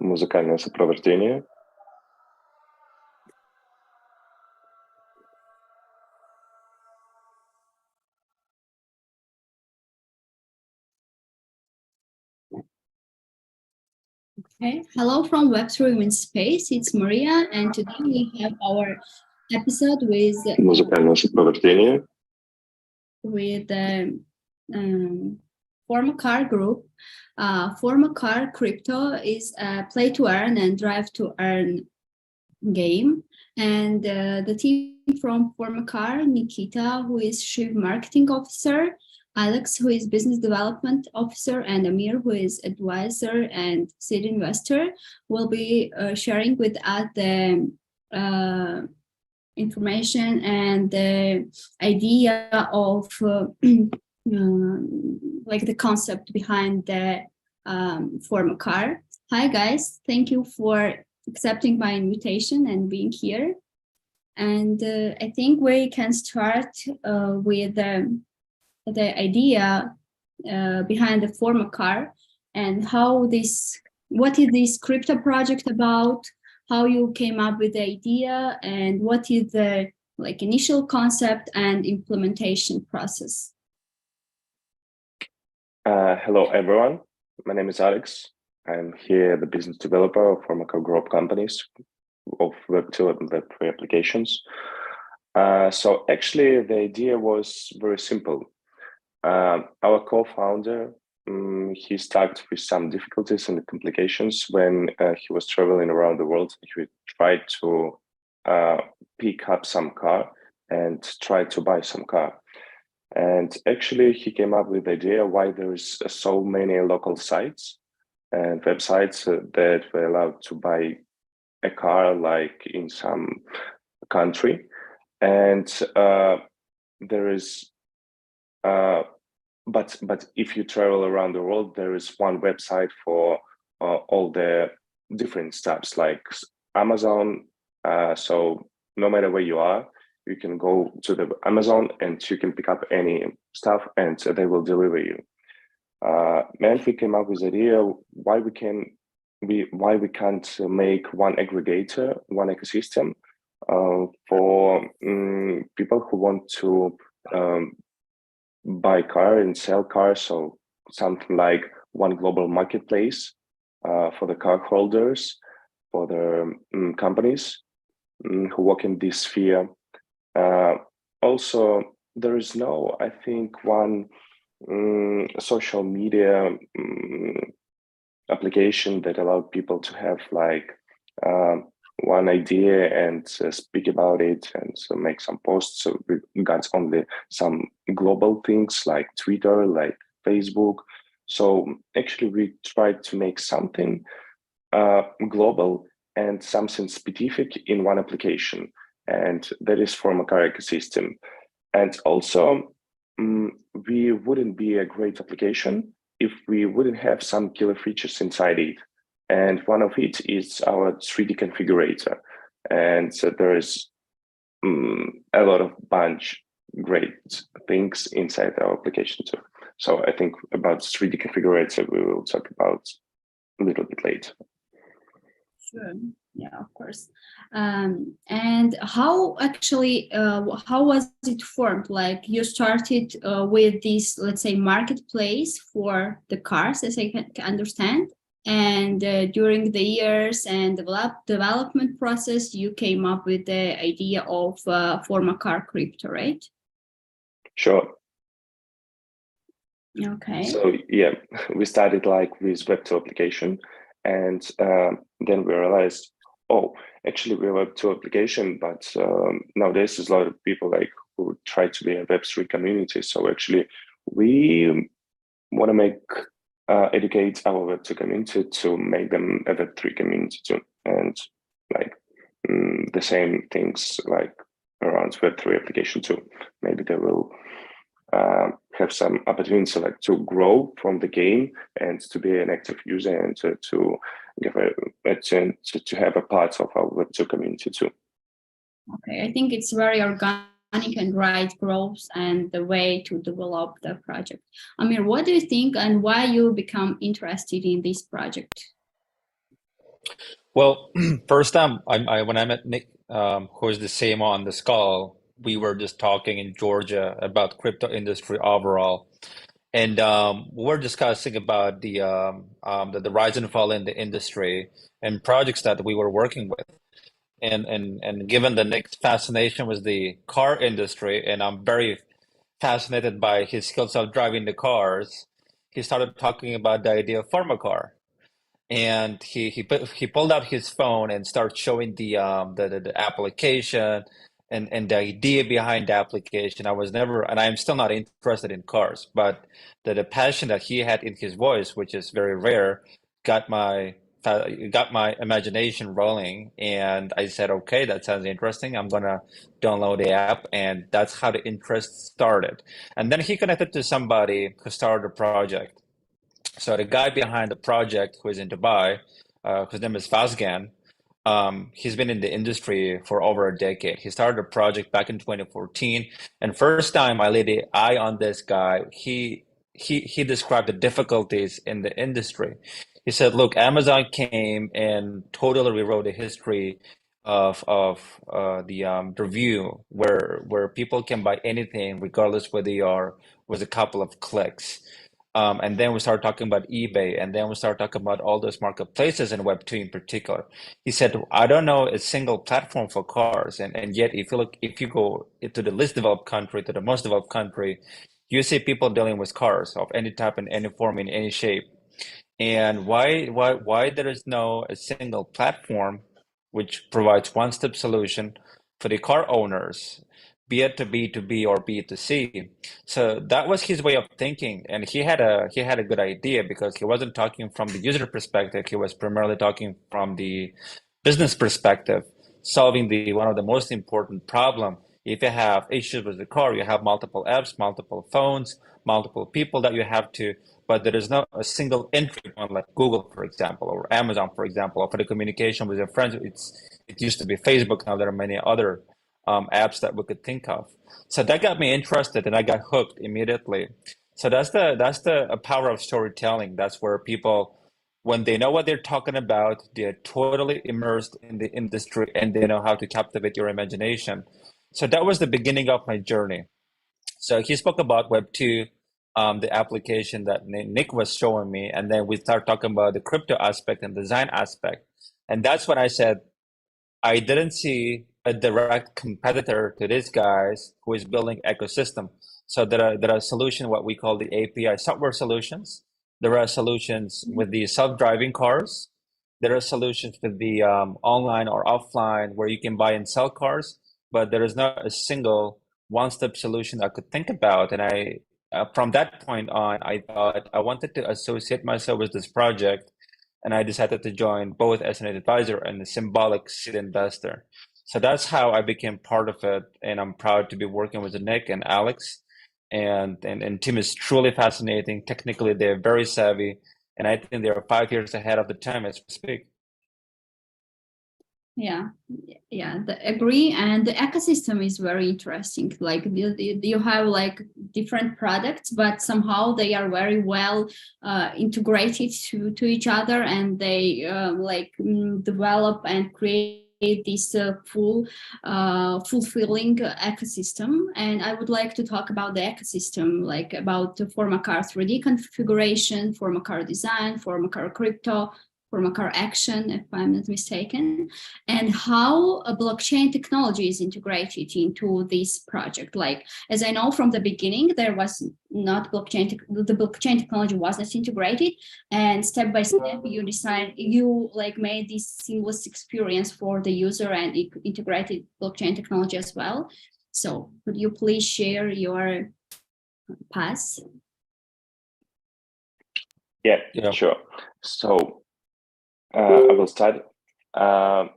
Музыкальное сопровождение. Okay, hello from Web3 Women Space. It's Maria, and today we have our episode with Музыкальное сопровождение. Formacar Group. Formacar Crypto is a play-to-earn and drive-to-earn game, and the team from Formacar, Nikita, who is Chief Marketing Officer, Alex, who is Business Development Officer, and Amir, who is Advisor and Seed Investor, will be sharing with us the information and the idea of like the concept behind the Formacar. Hi guys, thank you for accepting my invitation and being here. And I think we can start with the idea behind the Formacar and what is this crypto project about, how you came up with the idea, and what is the initial concept and implementation process. Hello everyone, my name is Alex. I'm here the business developer of Formacar Group companies of Web2 and Web3 applications. So actually the idea was very simple. Our co-founder, he started with some difficulties and complications when he was traveling around the world. He tried to pick up some car and try to buy some car. And actually he came up with the idea why there's so many local sites and websites that were allowed to buy a car like in some country. And there is but if you travel around the world, there is one website for all the different stuffs like Amazon. So no matter where you are, you can go to the Amazon and you can pick up any stuff and they will deliver you. And we came up with the idea why we can't make one aggregator, one ecosystem for people who want to buy car and sell cars. So something like one global marketplace for the car holders, for the companies who work in this sphere. Also, there is no, I think, one social media application that allowed people to have like one idea and speak about it and make some posts. So we got only some global things like Twitter, like Facebook. So actually we tried to make something global and something specific in one application. And that is Formacar ecosystem. And also we wouldn't be a great application if we wouldn't have some killer features inside it. And one of it is our 3D configurator. And so there is a lot of great things inside our application too. So I think about 3D configurator, we will talk about a little bit later. Sure. Yeah, of course. And how actually, how was it formed? Like you started with this, let's say, marketplace for the cars, as I can understand. And during the years and development process, you came up with the idea of Formacar Crypto, right? Sure. Okay. So yeah, we started like with Web2 application, and then we realized, oh, actually we have a Web2 application, but nowadays there's a lot of people like who try to be a Web3 community. So actually we want to educate our Web2 community to make them a Web3 community too, and like the same things like around Web3 application too. Maybe they will have some opportunity like to grow from the game and to be an active user and to give a chance to have a part of our Web2 community too. Okay, I think it's very organic and right growth and the way to develop the project. Amir, what do you think and why you become interested in this project? Well, first time when I met Nick, who is the CMO on this call, we were just talking in Georgia about crypto industry overall, and we're discussing about the rise and fall in the industry and projects that we were working with. And given the Nick's fascination with the car industry, and I'm very fascinated by his skills of driving the cars, he started talking about the idea of Formacar. And he pulled out his phone and started showing the application and the idea behind the application. I was never, and I'm still not interested in cars, but the passion that he had in his voice, which is very rare, got my got my imagination rolling. And I said, okay, that sounds interesting. I'm gonna download the app, and that's how the interest started. And then he connected to somebody who started a project. So the guy behind the project, who is in Dubai, whose name is Voskanyan, he's been in the industry for over a decade. He started a project back in 2014, and first time I laid the eye on this guy, he described the difficulties in the industry. He said, "Look, Amazon came and totally rewrote the history of the review, where people can buy anything regardless where they are with a couple of clicks." And then we started talking about eBay, and then we started talking about all those marketplaces and Web3 in particular. He said, I don't know a single platform for cars. And yet if you go to the least developed country, to the most developed country, you see people dealing with cars of any type and any form in any shape. And why there is no a single platform which provides one-step solution for the car owners, be it to B2B or B2C. So that was his way of thinking, and he had a good idea because he wasn't talking from the user perspective. He was primarily talking from the business perspective, solving the one of the most important problem. If you have issues with the car, you have multiple apps, multiple phones, multiple people that you have to, but there is not a single entry point like Google, for example, or Amazon, for example, or for the communication with your friends. It used to be Facebook. Now there are many other apps that we could think of. So that got me interested, and I got hooked immediately. So that's the power of storytelling. That's where people, when they know what they're talking about, they're totally immersed in the industry and they know how to captivate your imagination. So that was the beginning of my journey. So he spoke about Web2, the application that Nick was showing me, and then we started talking about the crypto aspect and design aspect. And that's when I said, I didn't see a direct competitor to these guys who is building ecosystem. So there are solutions, what we call the API software solutions. There are solutions with the self-driving cars. There are solutions with the online or offline where you can buy and sell cars, but there is not a single one-step solution I could think about. And from that point on, I thought I wanted to associate myself with this project, and I decided to join both as an advisor and a symbolic seed investor. So that's how I became part of it, and I'm proud to be working with Nick and Alex. And team is truly fascinating. Technically, they're very savvy, and I think they're 5 years ahead of the time as we speak. Yeah, agree. And the ecosystem is very interesting. Like you have like different products, but somehow they are very well integrated to each other, and they develop and create this fulfilling ecosystem. And I would like to talk about the ecosystem, like about the Formacar 3D configuration, Formacar design, Formacar crypto, Formacar action, if I'm not mistaken, and how a blockchain technology is integrated into this project. Like, as I know from the beginning, there was not the blockchain technology wasn't integrated, and step by step you made this seamless experience for the user and integrated blockchain technology as well. So could you please share your path? Yeah, sure. So I will start about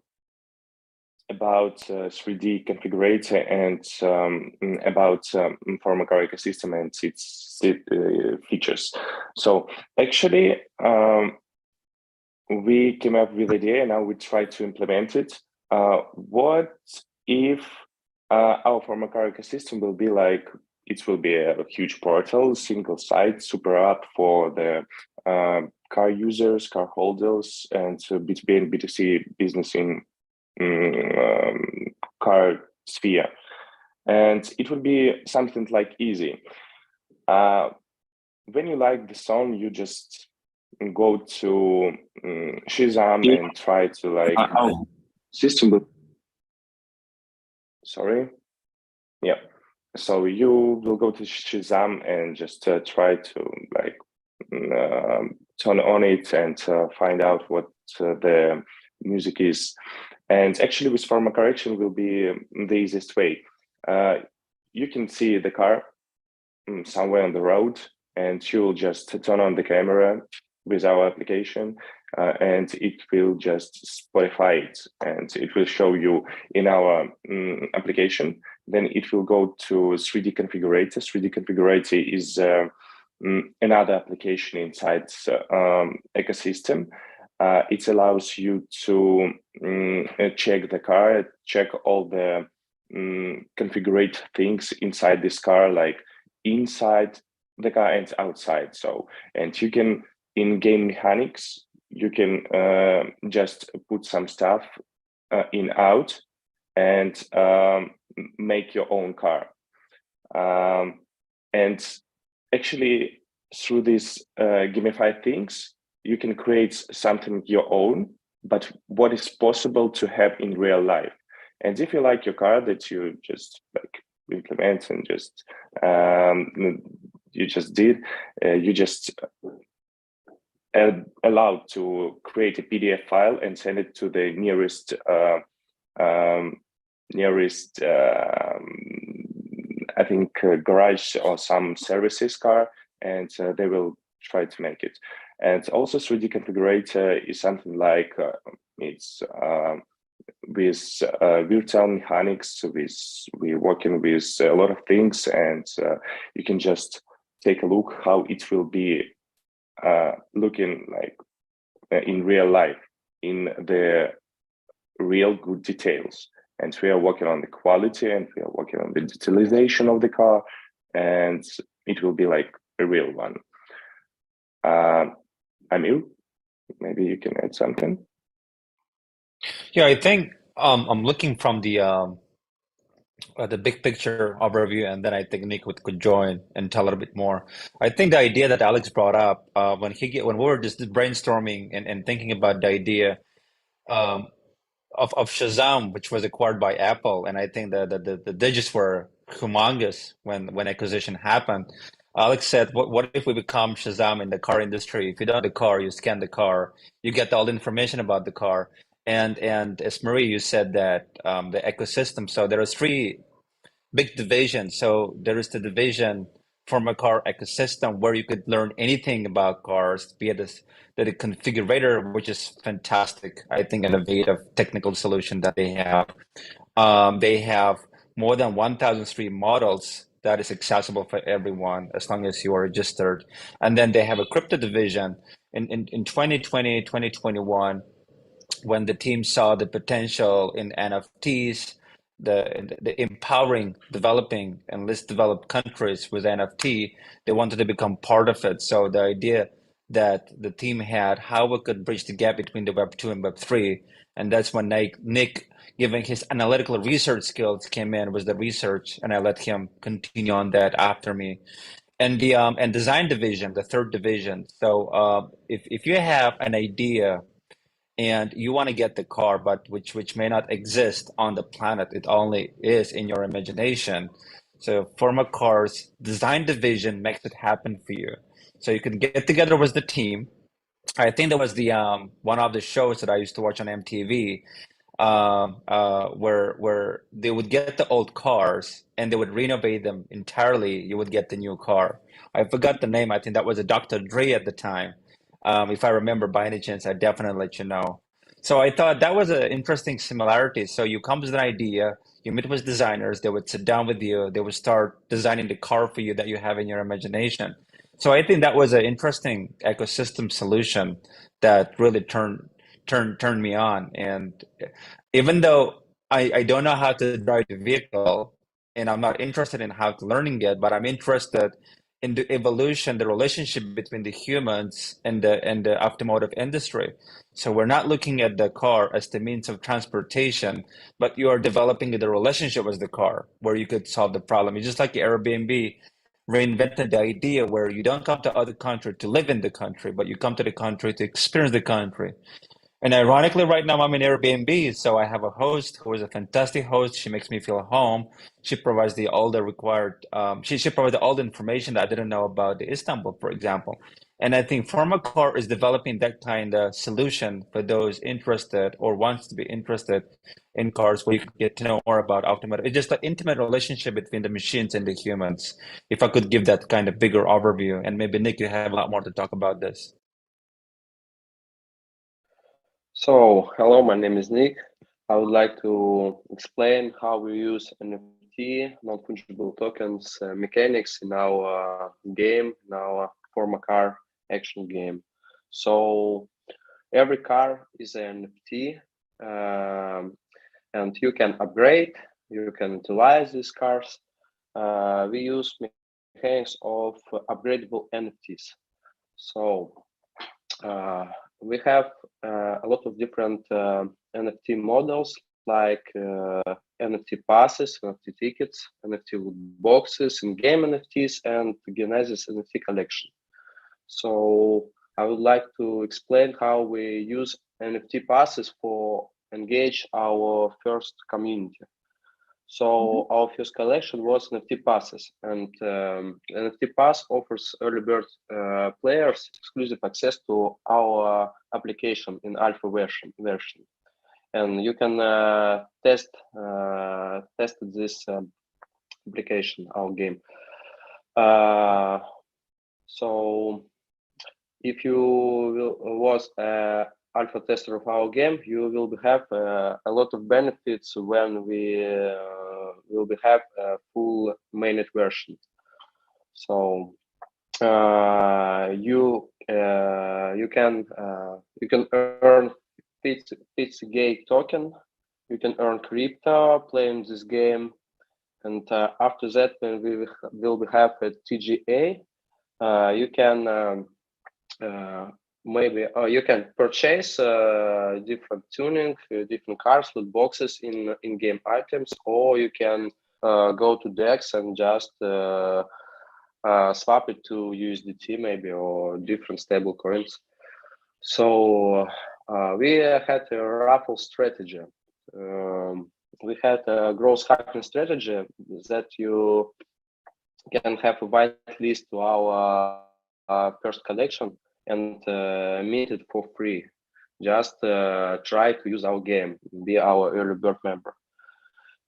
3D configurator and about Formacar ecosystem and its features. So actually, we came up with the idea, and now we try to implement it. What if our Formacar ecosystem will be like, it will be a huge portal, single site, super app for the car users, car holders, and B2B and B2C business in car sphere. And it would be something like easy. When you like the song, you just go to Shazam and try to like system. Sorry. Yeah. So you will go to Shazam and just try to like turn on it and find out what the music is. And actually with Formacar Action will be the easiest way. You can see the car somewhere on the road, and you'll just turn on the camera with our application and it will just Spotify it, and it will show you in our application. Then it will go to 3D Configurator. 3D Configurator is another application inside ecosystem. It allows you to check the car, check all the configurate things inside this car, like inside the car and outside. So, and you can, in game mechanics, you can just put some stuff in out and make your own car. And actually, through these gamified things, you can create something your own, but what is possible to have in real life. And if you like your car that you just like implement and just you just did, you just allowed to create a PDF file and send it to the nearest I think garage or some services car, and they will try to make it. And also 3D Configurator is something like it's with virtual mechanics. We're working with a lot of things, and you can just take a look how it will be looking like in real life, in the real good details. And we are working on the quality, and we are working on the digitalization of the car, and it will be like a real one. Amir, maybe you can add something. Yeah, I think I'm looking from the big picture overview, and then I think Nick could join and tell a little bit more. I think the idea that Alex brought up when we were just brainstorming and thinking about the idea of Shazam, which was acquired by Apple, and I think the digits were humongous when acquisition happened. Alex said, "What if we become Shazam in the car industry? If you don't have the car, you scan the car, you get all the information about the car." And as Marie, you said that the ecosystem. So there are three big divisions. So there is the division from a car ecosystem where you could learn anything about cars, be it the configurator, which is fantastic. I think innovative technical solution that they have. They have more than 1,003 models that is accessible for everyone as long as you are registered. And then they have a crypto division in 2020, 2021, when the team saw the potential in NFTs, the empowering developing and less developed countries with NFT, they wanted to become part of it. So the idea that the team had how we could bridge the gap between the Web2 and Web3, and that's when Nick, given his analytical research skills, came in with the research, and I let him continue on that after me. And the and design division, the third division. So if you have an idea and you want to get the car, but which may not exist on the planet, it only is in your imagination. So Formacar's design division makes it happen for you. So you can get together with the team. I think there was the one of the shows that I used to watch on MTV, where they would get the old cars and they would renovate them entirely. You would get the new car. I forgot the name. I think that was a Dr. Dre at the time. If I remember by any chance, I'd definitely let you know. So I thought that was an interesting similarity. So you come with an idea, you meet with designers, they would sit down with you, they would start designing the car for you that you have in your imagination. So I think that was an interesting ecosystem solution that really turned me on. And even though I don't know how to drive the vehicle and I'm not interested in how to learning it, but I'm interested in the evolution, the relationship between the humans and the automotive industry. So we're not looking at the car as the means of transportation, but you are developing the relationship with the car where you could solve the problem. It's just like the Airbnb reinvented the idea where you don't come to other country to live in the country, but you come to the country to experience the country. And ironically, right now I'm in Airbnb, so I have a host who is a fantastic host. She makes me feel at home. She provides the all the required. She provides all the information that I didn't know about the Istanbul, for example. And I think Formacar is developing that kind of solution for those interested or wants to be interested in cars, where you can get to know more about automotive. It's just an intimate relationship between the machines and the humans. If I could give that kind of bigger overview, and maybe Nick, you have a lot more to talk about this. So, hello, my name is Nick. I would like to explain how we use NFT, non-fungible tokens mechanics in our game, in our Formacar action game. So, every car is an NFT, and you can upgrade, you can utilize these cars. We use mechanics of upgradable NFTs. So, we have a lot of different NFT models like NFT passes, NFT tickets, NFT boxes, in-game NFTs, and Genesis NFT collection. So I would like to explain how we use NFT passes for engage our first community. So our first collection was NFT passes, and NFT pass offers early bird players exclusive access to our application in alpha version. And you can test this application, our game. So if you was alpha tester of our game, you will have a lot of benefits when we will have a full mainnet version. So you can earn Pizzagate token, you can earn crypto playing this game, and after that, when we will have a TGA, you can maybe you can purchase different tuning, different cars with boxes in-game items, or you can go to DEX and just swap it to USDT maybe, or different stable coins. So we had a raffle strategy. We had a growth hacking strategy that you can have a white list to our first collection and mint it for free. Just try to use our game, be our early bird member.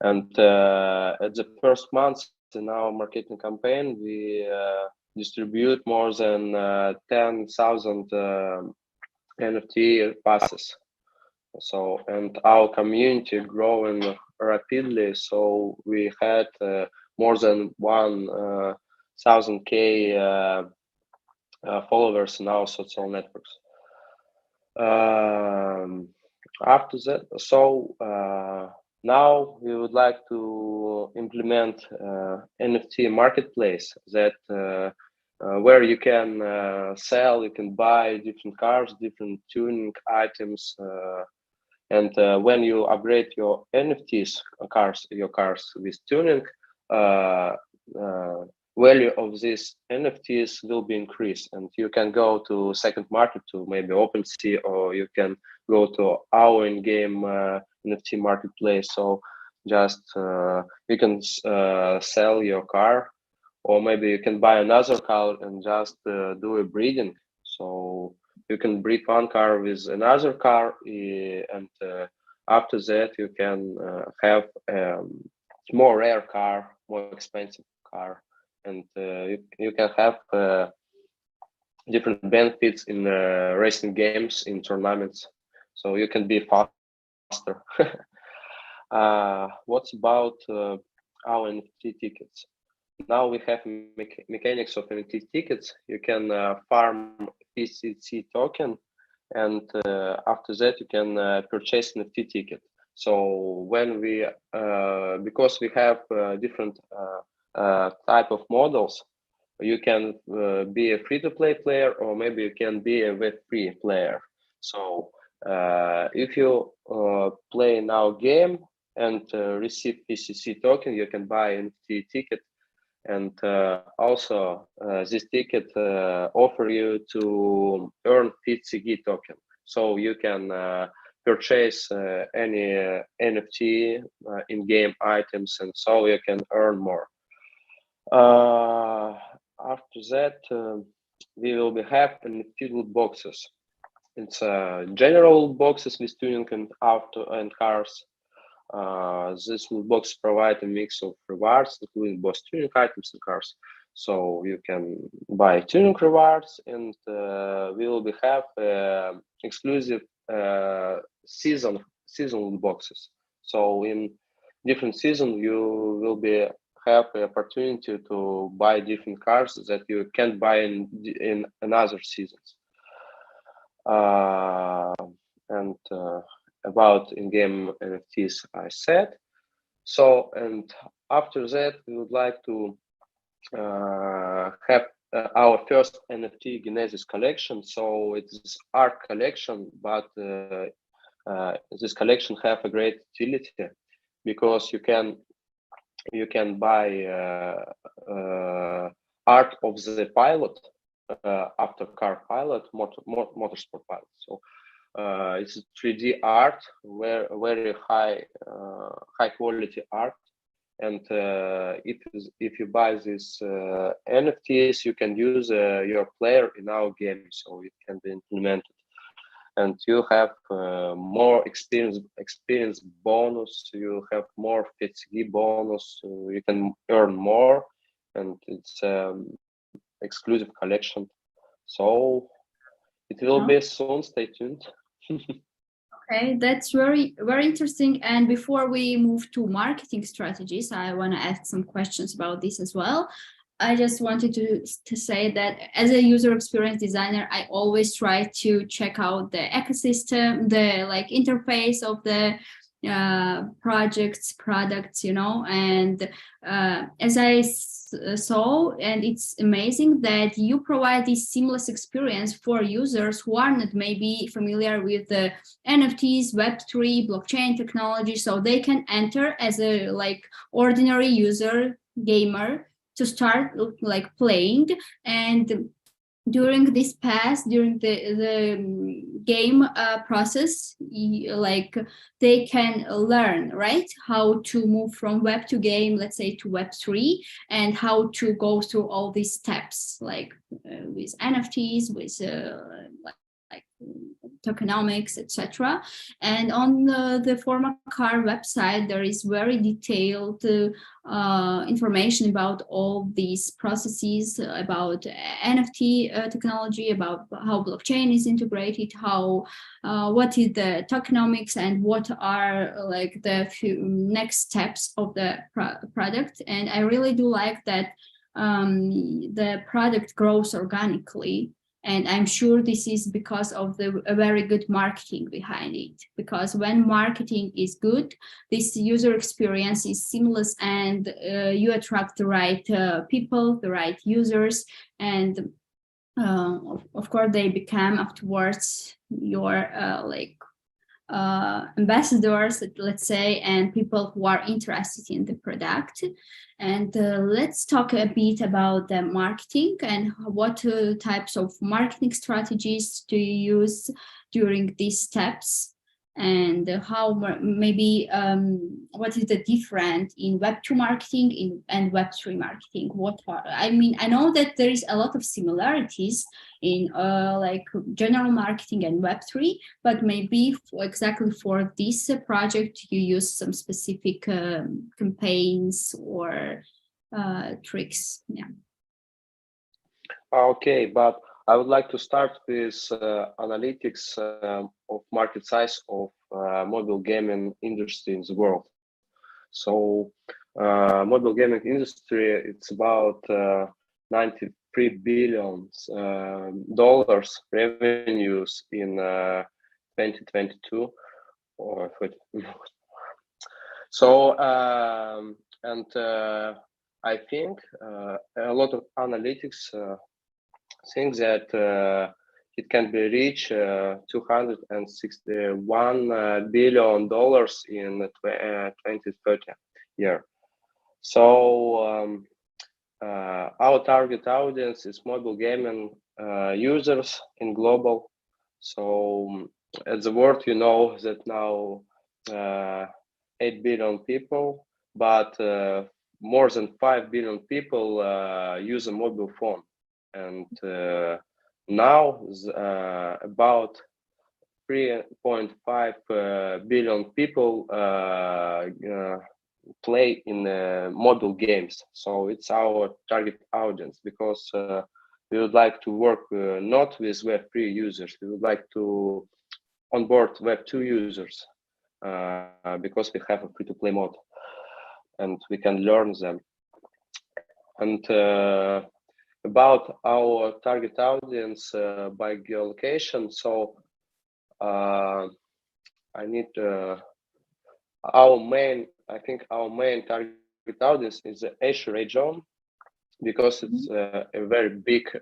And at the first month in our marketing campaign, we distribute more than 10,000 NFT passes. So, and our community growing rapidly. So we had more than 1,000K followers in our social networks. After that, so now we would like to implement NFT marketplace that where you can sell, you can buy different cars, different tuning items, and when you upgrade your NFTs your cars with tuning, value of these NFTs will be increased, and you can go to second market, to maybe OpenSea, or you can go to our in-game NFT marketplace. So just you can sell your car, or maybe you can buy another car and just do a breeding. So you can breed one car with another car, and after that you can have more rare car, more expensive car, and you can have different benefits in racing games, in tournaments, so you can be faster. What's about our NFT tickets? Now we have mechanics of NFT tickets. You can farm PCC token, and after that you can purchase NFT ticket. So when we, because we have different type of models, you can be a free-to-play player, or maybe you can be a Web3 player. So if you play now game and receive PCC token, you can buy NFT ticket, and also this ticket offer you to earn PCG token. So you can purchase any NFT in-game items, and so you can earn more. After that, we will have NFT loot boxes. It's general boxes with tuning and auto and cars. This loot box provide a mix of rewards, including both tuning items and cars. So you can buy tuning rewards, and we will have exclusive season loot boxes. So in different season, you will have the opportunity to buy different cars that you can't buy in another seasons. And about in-game NFTs, I said. So, and after that, we would like to have our first NFT Genesis collection. So it's art collection, but this collection have a great utility because you can buy art of the pilot, after car pilot, motorsport pilot. So it's 3D art, very high quality art, and if you buy these NFTs, you can use your player in our game, so it can be implemented, and you have more experience bonus. You have more PCG bonus. You can earn more, and it's exclusive collection. So it will be soon. Stay tuned. Okay, that's very interesting. And before we move to marketing strategies, I want to ask some questions about this as well. I just wanted to say that as a user experience designer, I always try to check out the ecosystem, the interface of the products, and as I saw, and it's amazing that you provide this seamless experience for users who are not maybe familiar with the NFTs, Web3, blockchain technology, so they can enter as a ordinary user gamer to start playing, and during this pass, during the game process, they can learn, right, how to move from Web 2 game, let's say, to Web 3, and how to go through all these steps, with NFTs, with tokenomics, etc. And on the Formacar website, there is very detailed information about all these processes, about NFT technology, about how blockchain is integrated, how what is the tokenomics, and what are the few next steps of the product. And I really do like that the product grows organically. And I'm sure this is because of a very good marketing behind it. Because when marketing is good, this user experience is seamless, and you attract the right people, the right users, and of course they become afterwards your ambassadors, let's say, and people who are interested in the product. And let's talk a bit about the marketing and what types of marketing strategies do you use during these steps, and how maybe what is the difference in Web 2 marketing and Web 3 marketing? I know that there is a lot of similarities in general marketing and Web 3, but maybe exactly for this project you use some specific campaigns or tricks. Yeah. Okay, but I would like to start with analytics of market size of mobile gaming industry in the world. So mobile gaming industry, it's about $93 billion revenues in 2022. So and I think a lot of analytics think that it can be reached $261 billion in 2030 year. So our target audience is mobile gaming users in global. So at the world, you know that now 8 billion people, but more than 5 billion people use a mobile phone. And now about 3.5 billion people play in mobile games. So it's our target audience, because we would like to work not with Web3 users. We would like to onboard Web2 users because we have a free-to-play mode and we can learn them. And about our target audience by geolocation, so I think our main target audience is the Asia region, because it's a very big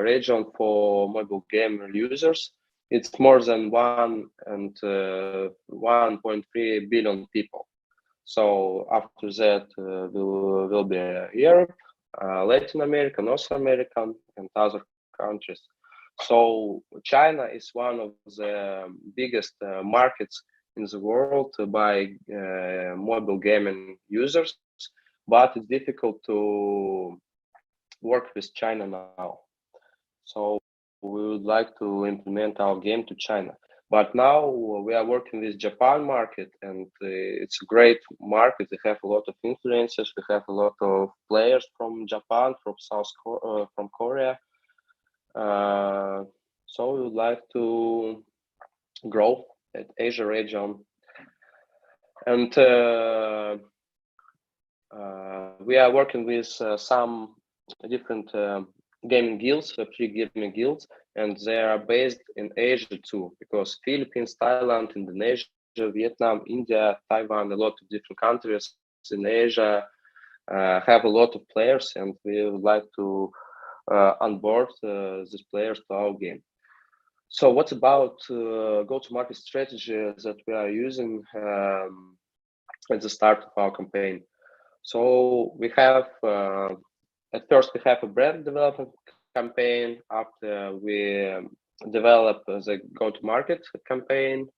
region for mobile game users. It's more than 1.3 billion people. So after that will be Europe, Latin America, North America, and other countries. So China is one of the biggest markets in the world by mobile gaming users, but it's difficult to work with China now. So we would like to implement our game to China. But now we are working with Japan market, and it's a great market. We have a lot of influencers. We have a lot of players from Japan, from from Korea. So we would like to grow at Asia region, and we are working with some different gaming guilds, Web3 gaming guilds, and they are based in Asia too, because Philippines, Thailand, Indonesia, Vietnam, India, Taiwan, a lot of different countries in Asia have a lot of players, and we would like to onboard these players to our game. So what's about go-to-market strategy that we are using at the start of our campaign? So we have, at first we have a brand development campaign. After we develop the go-to-market campaign.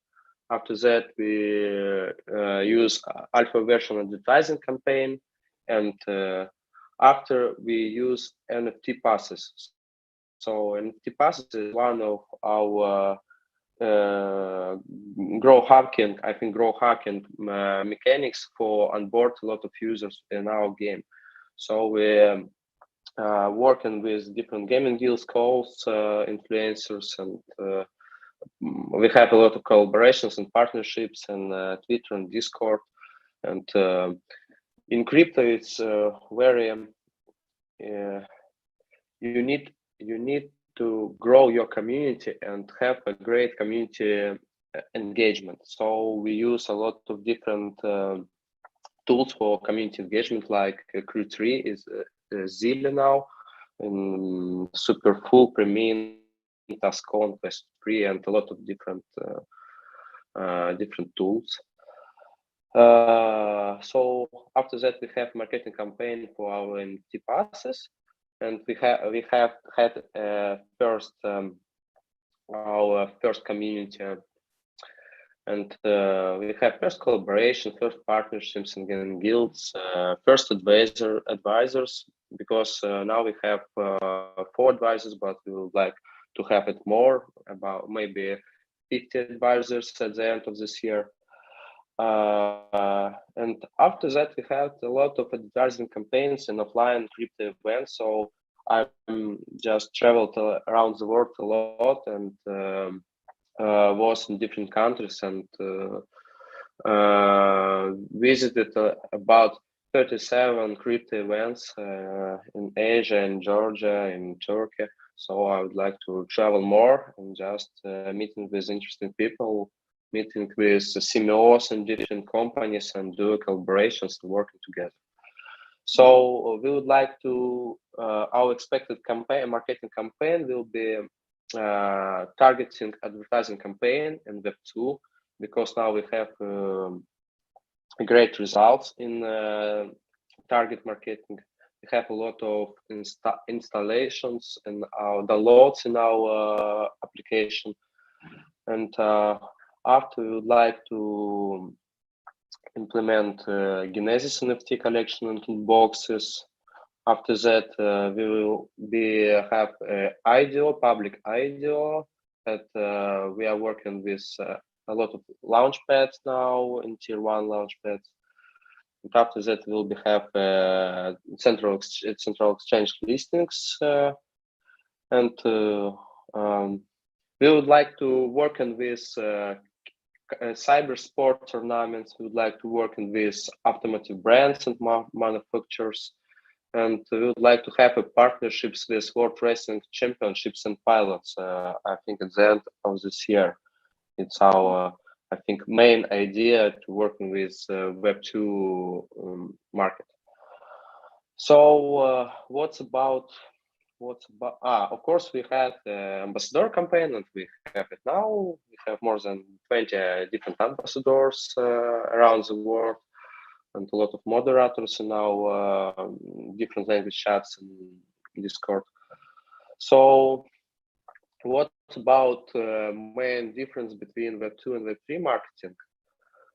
After that, we use alpha version advertising campaign. And after we use NFT passes. So NFT passes is one of our grow hacking mechanics for onboard a lot of users in our game. So we working with different gaming guilds, calls, influencers, and we have a lot of collaborations and partnerships and Twitter and Discord. And in crypto, it's very you need to grow your community and have a great community engagement. So we use a lot of different tools for community engagement, like Crew3 is Zilla now, and Super Full, Premium, Tascon, Quest 3, and a lot of different tools. So after that, we have marketing campaign for our NFT passes, and we have had our first community, and we have first collaboration, first partnerships and guilds, first advisors, because now we have 4 advisors, but we would like to have it more, about maybe 50 advisors at the end of this year. And after that, we had a lot of advertising campaigns and offline crypto events. So I just traveled around the world a lot and was in different countries and visited about 37 crypto events in Asia, in Georgia, in Turkey. So I would like to travel more and just meeting with interesting people, meeting with CMOs and different companies and do collaborations and working together. So we would like to, our expected campaign, marketing campaign will be targeting advertising campaign in Web2, because now we have great results in target marketing. We have a lot of installations and downloads in our application. And after, we would like to implement Genesis NFT collection and boxes. After that, we will have IDO, public IDO, that we are working with a lot of launch pads now, in tier 1 launch pads. And after that, we will have central exchange listings, and we would like to work on this cyber sport tournaments. We would like to work in with automotive brands and manufacturers, and we would like to have partnerships with World Racing Championships and pilots. I think at the end of this year, it's our main idea to working with Web2 market. So of course, we had ambassador campaign, and we have it now. We have more than 20 different ambassadors around the world, and a lot of moderators in our different language chats and Discord. So what about main difference between Web2 and Web3 marketing?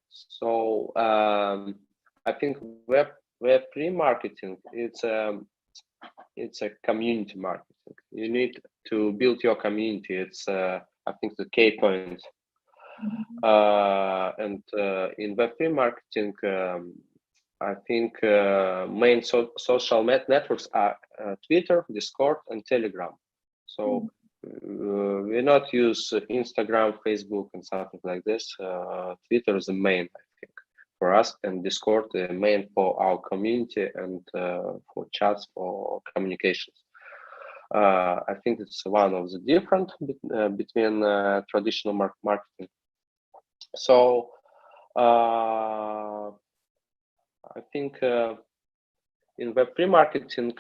So I think Web3 marketing, it's a community marketing. You need to build your community. It's I think the key point. And in Web3 marketing, I think main social networks are Twitter, Discord, and Telegram. So we not use Instagram, Facebook, and something like this. Twitter is the main, I think, for us, and Discord the main for our community and for chats, for communications. I think it's one of the different between traditional marketing. So I think in Web3 marketing,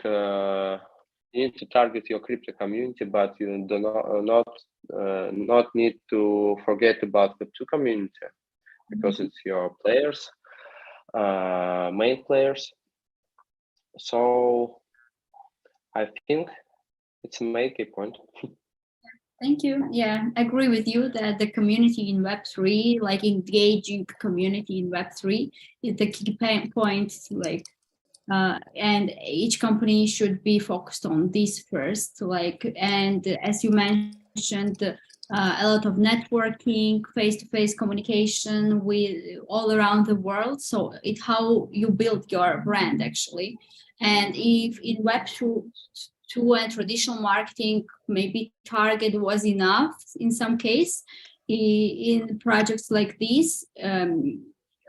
you need to target your crypto community, but you do not need to forget about the Web2 community, because it's your players, main players. So I think it's a main key point. Thank you. Yeah, I agree with you that the community in Web3, like engaging community in Web3, is the key point. Like, and each company should be focused on this first. Like, and as you mentioned, a lot of networking, face-to-face communication with all around the world. So it's how you build your brand, actually. And if in Web2 and traditional marketing, maybe target was enough in some case, in projects like this,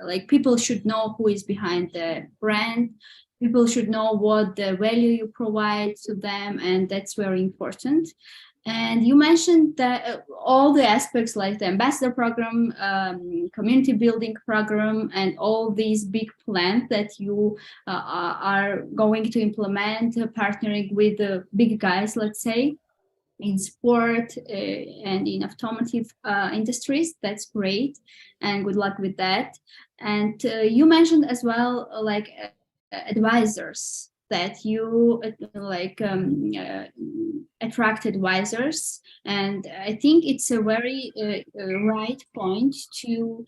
like people should know who is behind the brand. People should know what the value you provide to them, and that's very important. And you mentioned that all the aspects like the ambassador program, community building program, and all these big plans that you are going to implement, partnering with the big guys, let's say, in sport and in automotive industries. That's great, and good luck with that. And you mentioned as well, like advisors, that you attract advisors, and I think it's a very right point to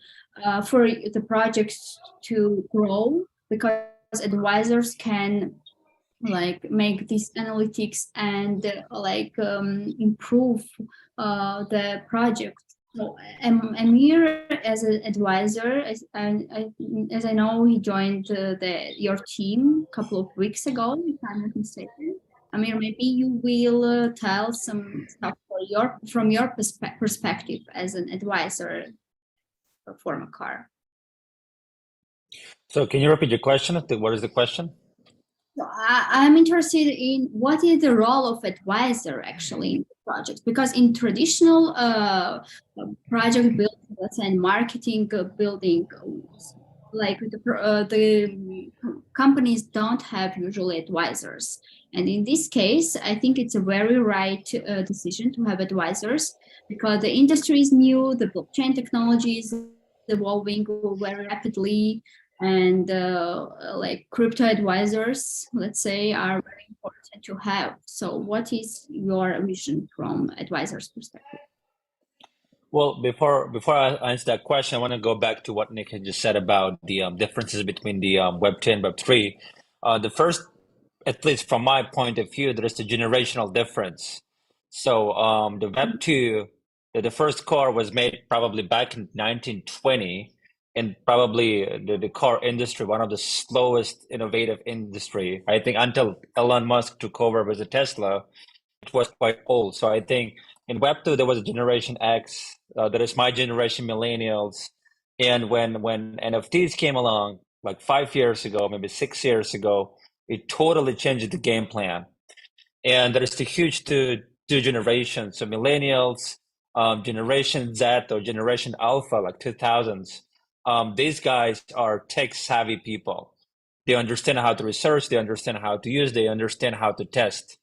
for the projects to grow, because advisors can like make these analytics and improve the project. So Amir, as an advisor, as I know, he joined your team a couple of weeks ago, if I'm not mistaken. Amir, maybe you will tell some stuff from your perspective as an advisor for Formacar. So can you repeat your question? What is the question? So I'm interested in what is the role of advisor actually in the project, because in traditional project building, let's say marketing building, like the companies don't have usually advisors. And in this case, I think it's a very right decision to have advisors, because the industry is new, the blockchain technology is evolving very rapidly, and like crypto advisors, let's say, are very important to have. So what is your vision from advisors' perspective? Well, before I answer that question, I want to go back to what Nick had just said about the differences between the Web2 and Web3. The first, at least from my point of view, there is a generational difference. So the Web2, the first car was made probably back in 1920, and probably the car industry, one of the slowest innovative industry. I think until Elon Musk took over with the Tesla, it was quite old. So I think in Web2 there was a Generation X. There is my generation, millennials, and when NFTs came along, like 5 years ago, maybe 6 years ago, it totally changed the game plan. And there is the huge two generations. So millennials, Generation Z or Generation Alpha, like 2000s. These guys are tech savvy people. They understand how to research. They understand how to use. They understand how to test.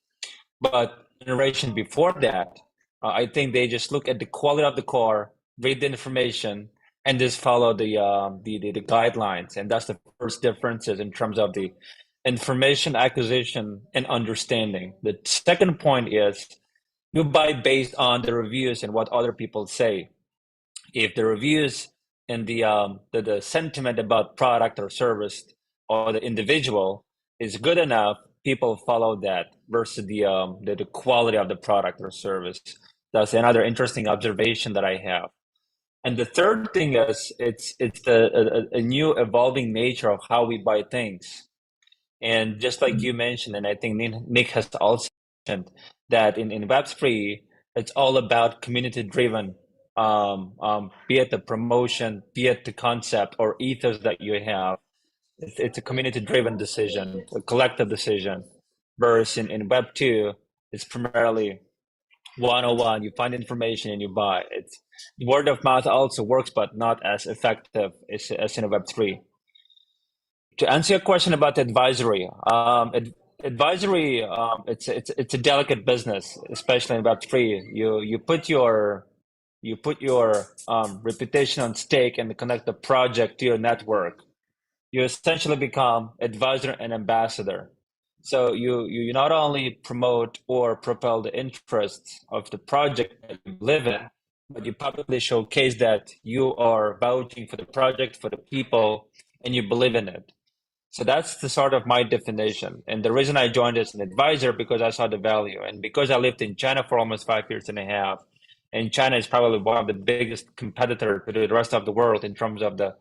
But generation before that, I think they just look at the quality of the car, read the information, and just follow the guidelines. And that's the first differences in terms of the information acquisition and understanding. The second point is you buy based on the reviews and what other people say. If the reviews and the sentiment about product or service or the individual is good enough, people follow that versus the quality of the product or service. That's another interesting observation that I have. And the third thing is it's a new evolving nature of how we buy things. And just like you mentioned, and I think Nick has also mentioned that in Web3, it's all about community driven, be it the promotion, be it the concept or ethos that you have. It's a community driven decision, a collective decision. Whereas in Web2, it's primarily 101. You find information and you buy. It's word of mouth also works, but not as effective as in a Web3. To answer your question about advisory, advisory, it's a delicate business, especially in Web3. You put your reputation on stake and connect the project to your network. You essentially become advisor and ambassador. So you not only promote or propel the interests of the project that you live in, but you publicly showcase that you are vouching for the project, for the people, and you believe in it. So that's the sort of my definition. And the reason I joined as an advisor because I saw the value. And because I lived in China for almost 5 years and a half, and China is probably one of the biggest competitors to the rest of the world in terms of the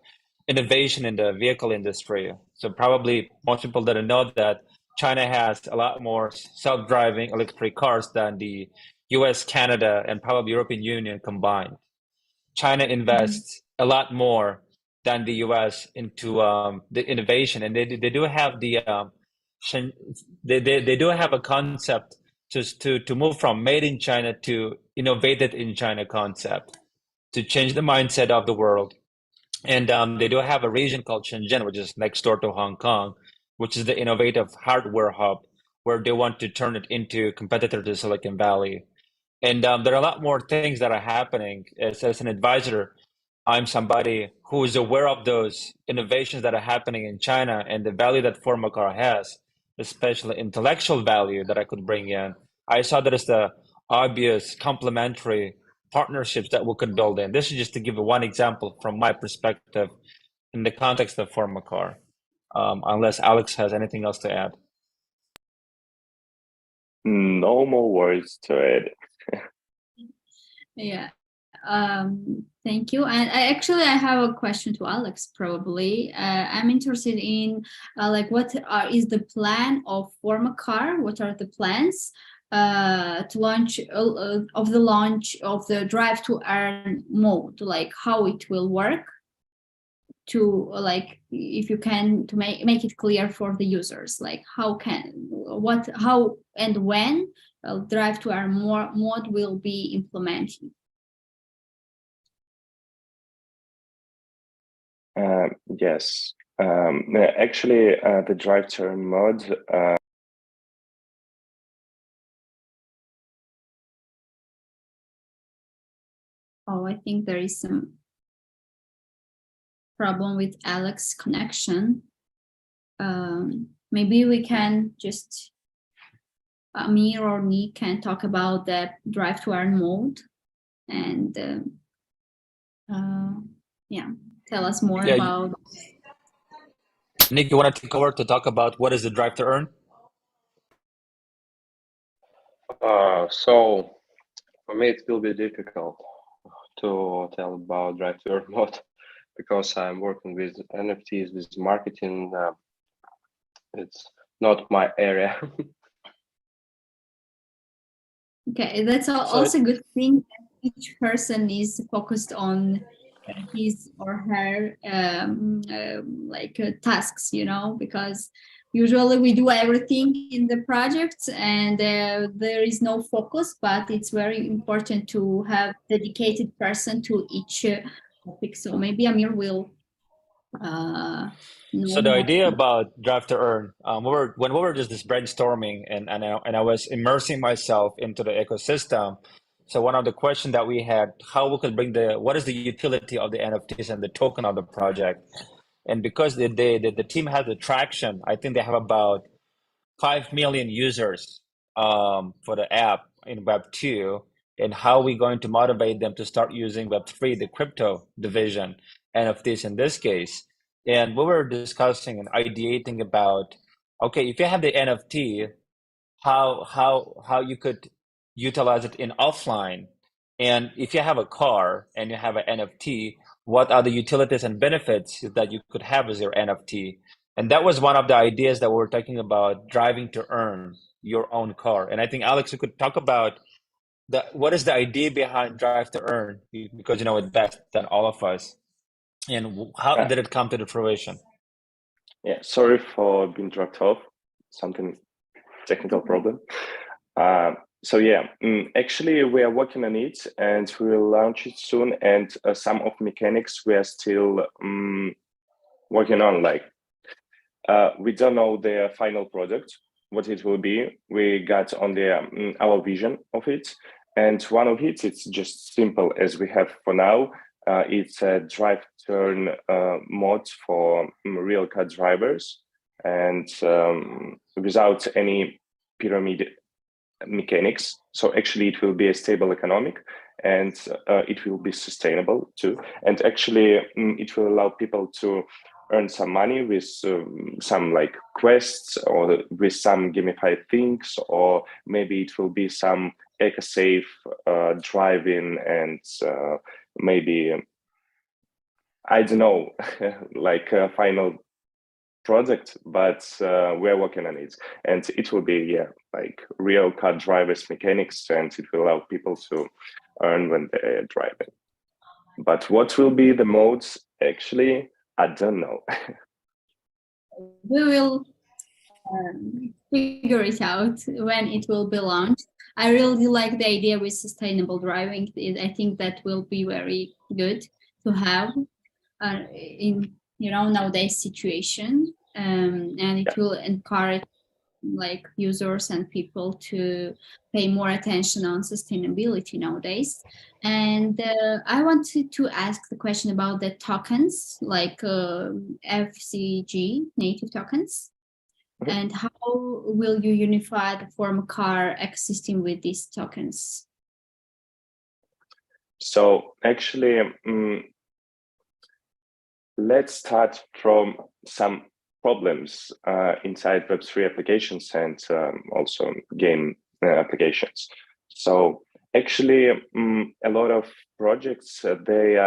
innovation in the vehicle industry. So probably most people didn't know that China has a lot more self-driving electric cars than the US, Canada, and probably European Union combined. China invests a lot more than the US into the innovation, and they do have they do have a concept to move from made in China to innovated in China concept to change the mindset of the world. And they do have a region called Shenzhen, which is next door to Hong Kong, which is the innovative hardware hub where they want to turn it into competitor to Silicon Valley. And there are a lot more things that are happening. As an advisor, I'm somebody who is aware of those innovations that are happening in China and the value that Formacar has, especially intellectual value that I could bring in. I saw that as the obvious complementary partnerships that we could build in. This is just to give one example from my perspective in the context of Formacar, unless Alex has anything else to add. No more words to add. Yeah. Thank you. And I have a question to Alex. Probably, I'm interested in like what is the plan of Formacar? What are the plans to launch of the launch of the drive to earn mode? Like how it will work? To like, if you can, to make it clear for the users, like how and when drive to earn more mode will be implemented. Yes. Actually, the drive turn mod. Oh, I think there is some problem with Alex connection. Maybe we can just, Amir or Nick can talk about the drive to earn mode and yeah, tell us more about. Nick, you want to take over to talk about what is the drive to earn? So for me, it will be difficult to tell about drive to earn mode because I'm working with NFTs, with marketing. It's not my area. Okay, that's also a good thing that each person is focused on his or her tasks, you know, because usually we do everything in the project and there is no focus, but it's very important to have dedicated person to each topic. So maybe Amir will So the idea about drive to earn, when we were just brainstorming and I was immersing myself into the ecosystem. So one of the questions that we had, how we could bring what is the utility of the NFTs and the token of the project? And because the team has the traction, I think they have about 5 million users for the app in Web2, and how we going to motivate them to start using Web3, the crypto division, NFTs in this case. And we were discussing and ideating about, okay, if you have the NFT, how you could utilize it in offline. And if you have a car and you have an NFT, what are the utilities and benefits that you could have as your NFT? And that was one of the ideas that we were talking about, driving to earn your own car. And I think, Alex, you could talk about what is the idea behind drive to earn, because you know it best than all of us. And how did it come to the fruition? Yeah, sorry for being dropped off. Something technical problem. So yeah, actually we are working on it and we will launch it soon. And some of mechanics we are still working on. Like we don't know the final product, what it will be. We got on the our vision of it, and one of it, it's just simple as we have for now. It's a drive turn mod for real car drivers, and without any pyramid mechanics. So actually it will be a stable economic, and it will be sustainable too. And actually it will allow people to earn some money with some like quests or with some gamified things, or maybe it will be some eco-safe driving and maybe, I don't know, like a final product, but we're working on it, and it will be like real car drivers mechanics, and it will allow people to earn when they're driving. But what will be the modes, actually, I don't know. We will figure it out when it will be launched. I really like the idea with sustainable driving. I think that will be very good to have in nowadays situation, and it will encourage like users and people to pay more attention on sustainability nowadays. And I wanted to ask the question about the tokens, like FCG native tokens. And how will you unify the Formacar ecosystem with these tokens? So actually, let's start from some problems inside Web3 applications and also game applications. So actually, a lot of projects, they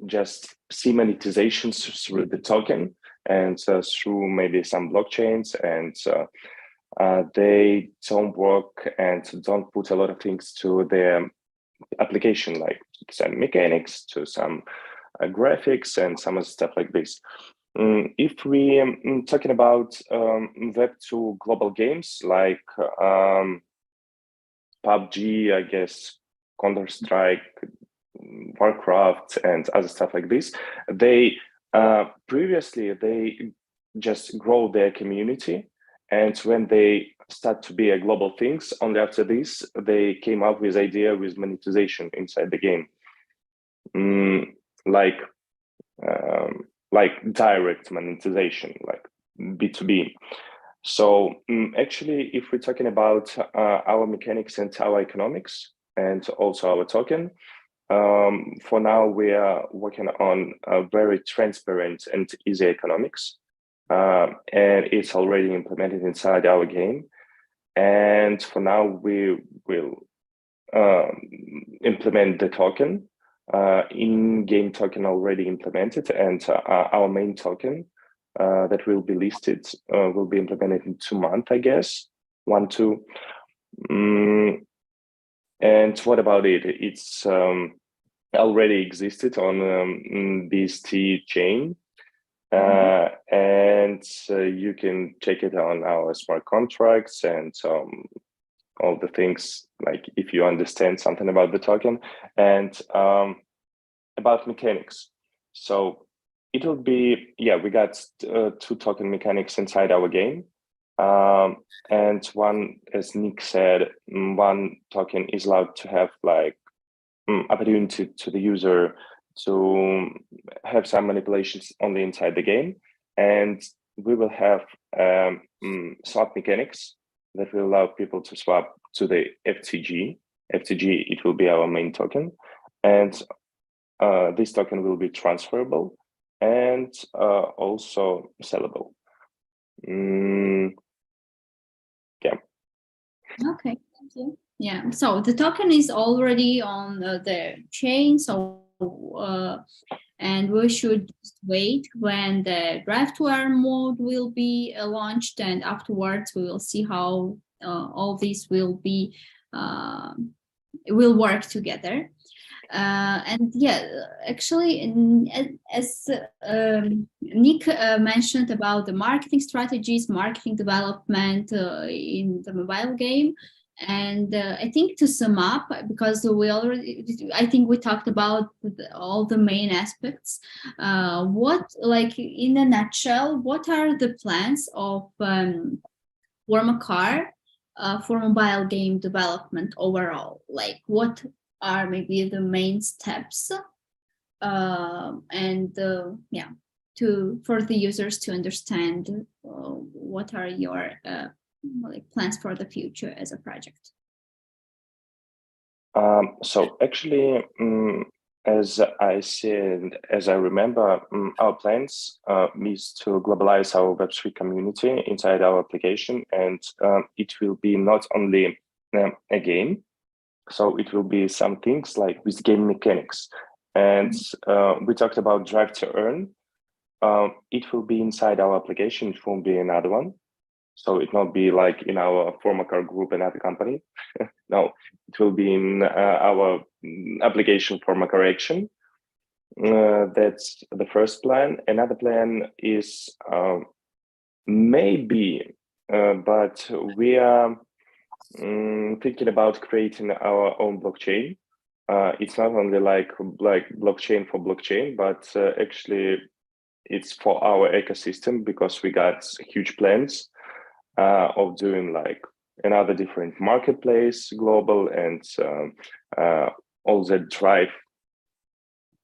just see monetizations through the token and through maybe some blockchains, and they don't work and don't put a lot of things to their application, like some mechanics, to some graphics and some other stuff like this. If we talking about Web2 global games like PUBG, I guess, Counter-Strike, Warcraft and other stuff like this. They previously they just grow their community, and when they start to be a global things, only after this they came up with idea with monetization inside the game, like direct monetization, like B2B. So actually, if we're talking about our mechanics and our economics and also our token, for now we are working on a very transparent and easy economics, and it's already implemented inside our game. And for now, we will implement the token, in-game token already implemented, and our main token that will be listed will be implemented in 2 months, I guess, 1, 2. And what about it? It's already existed on BST chain, and you can check it on our smart contracts and all the things, like if you understand something about the token and about mechanics. So it will be, we got 2 token mechanics inside our game. And one, as Nick said, one token is allowed to have like opportunity to the user to have some manipulations only inside the game. And we will have swap mechanics that will allow people to swap to the FTG. FTG, it will be our main token. And this token will be transferable and also sellable. Okay, thank you. Yeah, so the token is already on the chain, so and we should wait when the drive to earn mode will be launched, and afterwards we will see how all this will be will work together. And actually, as Nick mentioned about the marketing strategies, marketing development in the mobile game. And I think to sum up, because I think we talked about all the main aspects, what, like in a nutshell, what are the plans of Formacar for mobile game development overall? Like what are maybe the main steps for the users to understand what are your plans for the future as a project? So actually, as I said, as I remember, our plans is to globalize our Web3 community inside our application, and it will be not only a game. So it will be some things like with game mechanics. And we talked about drive to earn. It will be inside our application. It won't be another one. So it won't be like in our Formacar Group, another company. No, it will be in our application Formacar Action. That's the first plan. Another plan is maybe, but we are thinking about creating our own blockchain. It's not only like blockchain for blockchain, but actually it's for our ecosystem, because we got huge plans of doing like another different marketplace global, and all the drive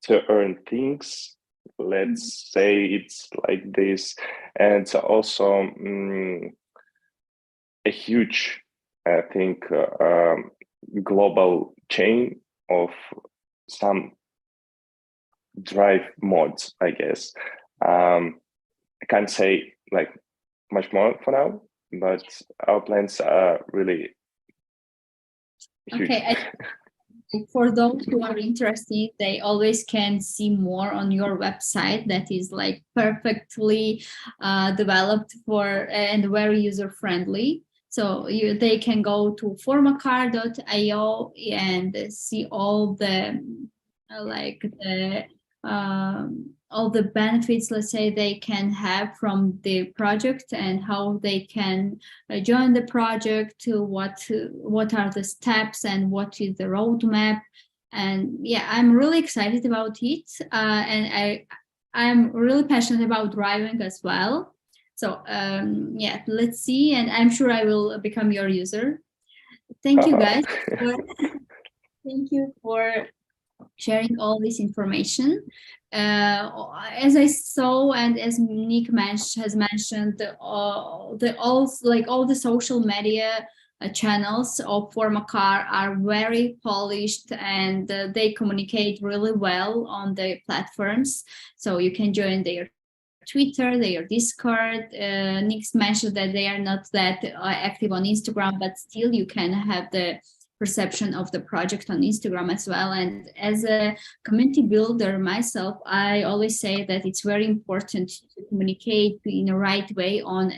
to earn things, let's say it's like this. And also a huge, I think, global chain of some drive mods, I guess. I can't say like much more for now, but our plans are really huge. Okay. For those who are interested, they always can see more on your website that is like perfectly developed for and very user friendly. So they can go to formacar.io and see all the all the benefits, let's say, they can have from the project, and how they can join the project, what are the steps and what is the roadmap. And yeah, I'm really excited about it. And I'm really passionate about driving as well. So yeah, let's see. And I'm sure I will become your user. Thank you guys. Thank you for sharing all this information. As I saw and as Nick has mentioned, all the social media channels of Formacar are very polished, and they communicate really well on the platforms. So you can join their Twitter, their Discord. Nick mentioned that they are not that active on Instagram, but still you can have the perception of the project on Instagram as well. And as a community builder myself, I always say that it's very important to communicate in the right way on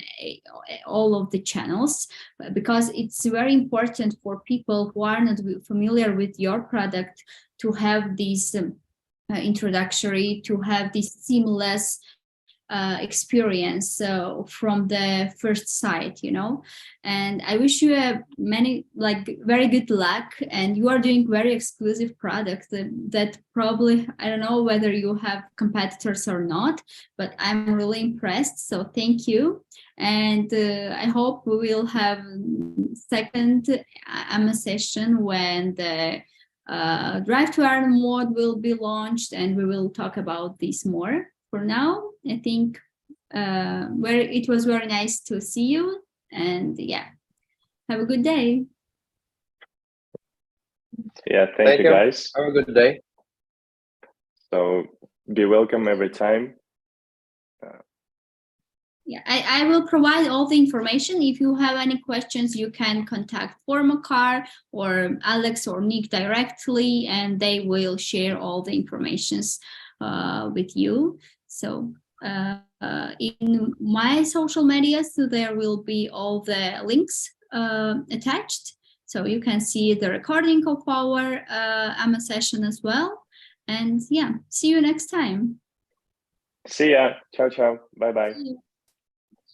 all of the channels, because it's very important for people who are not familiar with your product to have this introductory, to have this seamless experience from the first sight, and I wish you very good luck. And you are doing very exclusive product that probably, I don't know whether you have competitors or not, but I'm really impressed. So thank you. And I hope we will have second AMA session when the Drive to Earn mode will be launched, and we will talk about this more. For now, I think it was very nice to see you, and yeah, have a good day. Yeah, thank you guys. Have a good day. So be welcome every time. Yeah, I will provide all the information. If you have any questions, you can contact Formacar or Alex or Nick directly, and they will share all the informations with you. So in my social media, so there will be all the links attached. So you can see the recording of our AMA session as well. And yeah, see you next time. See ya. Ciao, ciao. Bye-bye.